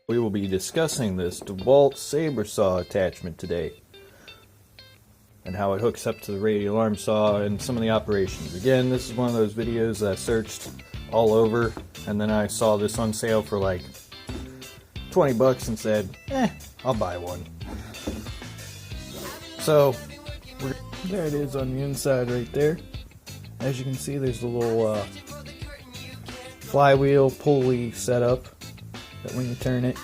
We will be discussing this DeWalt Saber saw attachment today and how it hooks up to the radial arm saw and some of the operations. Again, this is one of those videos that I searched all over and then I saw this on sale for like 20 bucks and said, I'll buy one. So, there it is on the inside right there. As you can see, there's a little flywheel pulley setup that when you turn it,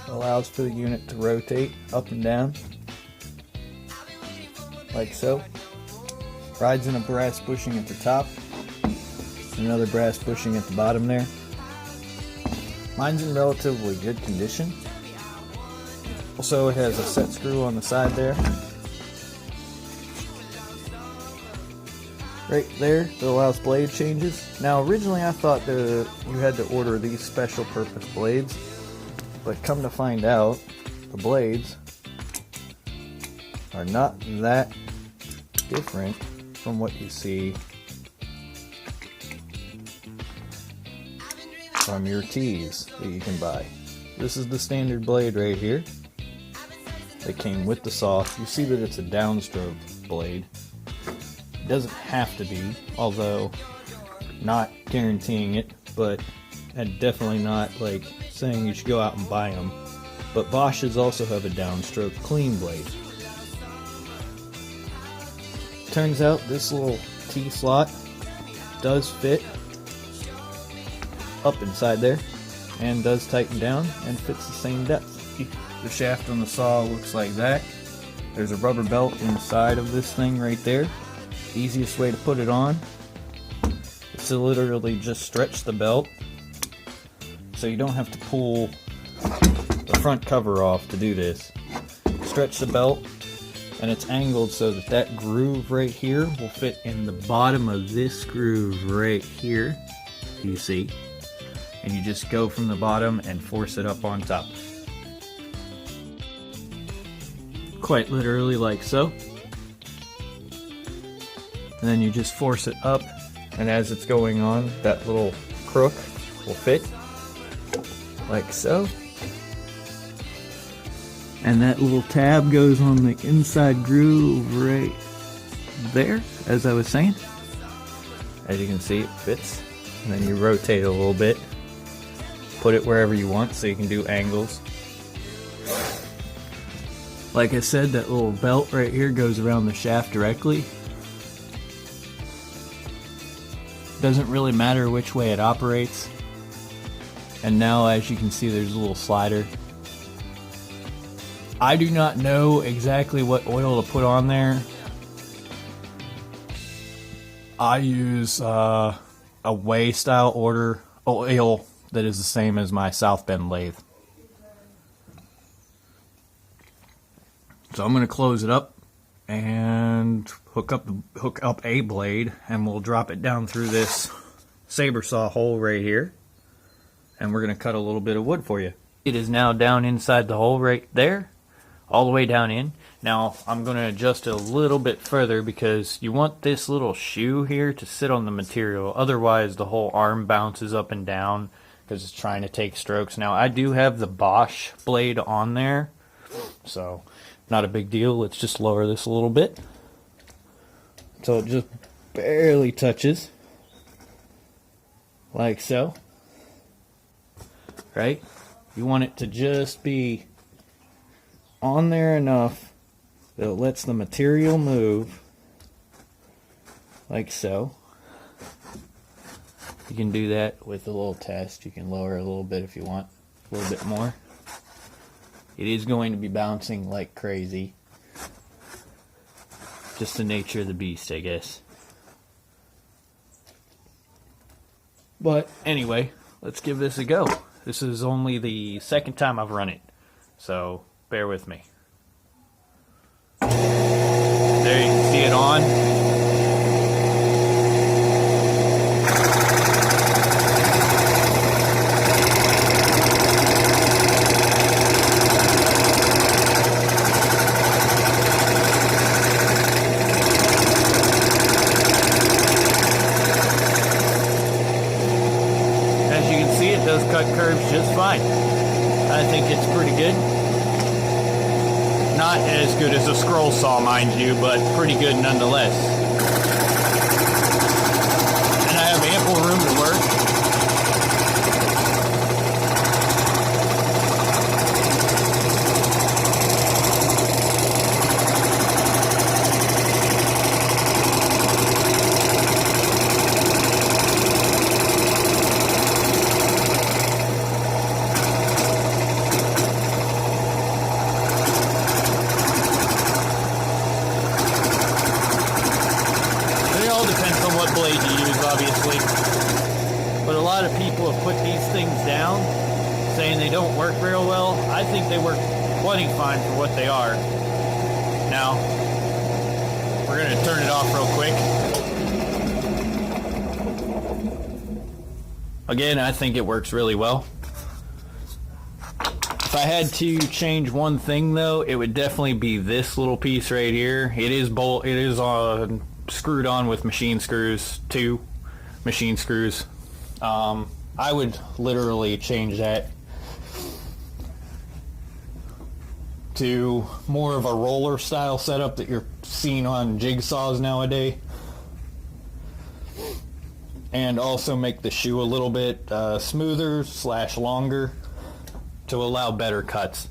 allows for the unit to rotate up and down, like so. Rides in a brass bushing at the top, another brass bushing at the bottom there. Mine's in relatively good condition. Also, it has a set screw on the side there. Right there, that allows blade changes. Now, originally I thought that you had to order these special purpose blades, but come to find out, the blades are not that different from what you see from your tees that you can buy. This is the standard blade right here that came with the saw. You see that it's a downstroke blade. Doesn't have to be, although not guaranteeing it, but and definitely not like saying you should go out and buy them. But Bosch's also have a downstroke clean blade. Turns out this little T-slot does fit up inside there and does tighten down and fits the same depth. The shaft on the saw looks like that. There's a rubber belt inside of this thing right there. Easiest way to put it on is to literally just stretch the belt so you don't have to pull the front cover off to do this. Stretch the belt and it's angled so that that groove right here will fit in the bottom of this groove right here, you see, and you just go from the bottom and force it up on top. Quite literally like so. And then you just force it up, and as it's going on, that little crook will fit, like so. And that little tab goes on the inside groove right there, as I was saying. As you can see, it fits. And then you rotate it a little bit, put it wherever you want so you can do angles. Like I said, that little belt right here goes around the shaft directly. Doesn't really matter which way it operates. And now, as you can see, there's a little slider. I do not know exactly what oil to put on there. I use a Way style oil that is the same as my South Bend lathe. So I'm going to close it up and hook up a blade, and we'll drop it down through this Saber saw hole right here, and we're going to cut a little bit of wood for you. It is now down inside the hole right there, all the way down in. Now I'm going to adjust it a little bit further because you want this little shoe here to sit on the material, otherwise the whole arm bounces up and down because it's trying to take strokes. Now I do have the Bosch blade on there, so not a big deal. Let's just lower this a little bit so it just barely touches, like so. Right? You want it to just be on there enough that it lets the material move, like so. You can do that with a little test. You can lower it a little bit if you want, a little bit more. It is going to be bouncing like crazy. Just the nature of the beast, I guess. But anyway, let's give this a go. This is only the second time I've run it, so bear with me. There you can see it on. does cut curves just fine. I think it's pretty good. Not as good as a scroll saw, mind you, but pretty good nonetheless. And I have ample room to work. Blade you use, obviously, but a lot of people have put these things down saying they don't work real well. I think they work plenty fine for what they are. Now we're going to turn it off real quick. Again, I think it works really well. If I had to change one thing though, it would definitely be this little piece right here. It is screwed on with machine screws, 2 machine screws. I would literally change that to more of a roller style setup that you're seeing on jigsaws nowadays, and also make the shoe a little bit smoother / longer to allow better cuts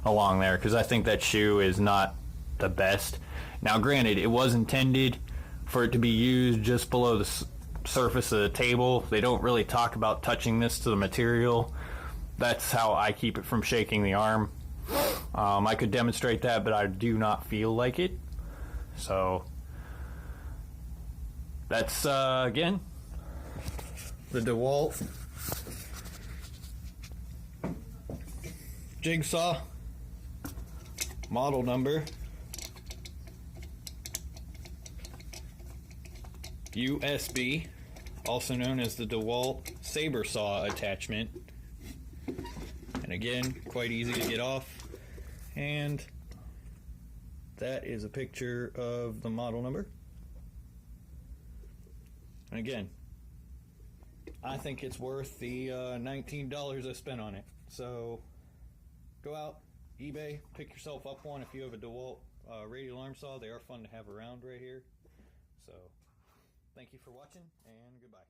along there, because I think that shoe is not the best. Now granted, it was intended for it to be used just below the surface of the table. They don't really talk about touching this to the material. That's how I keep it from shaking the arm. I could demonstrate that, but I do not feel like it. So that's again the DeWalt jigsaw, model number USB, also known as the DeWalt Saber saw attachment. And again, quite easy to get off. And that is a picture of the model number. And again, I think it's worth the $19 I spent on it. So go out, eBay, pick yourself up one if you have a DeWalt radial arm saw. They are fun to have around right here. So thank you for watching, and goodbye.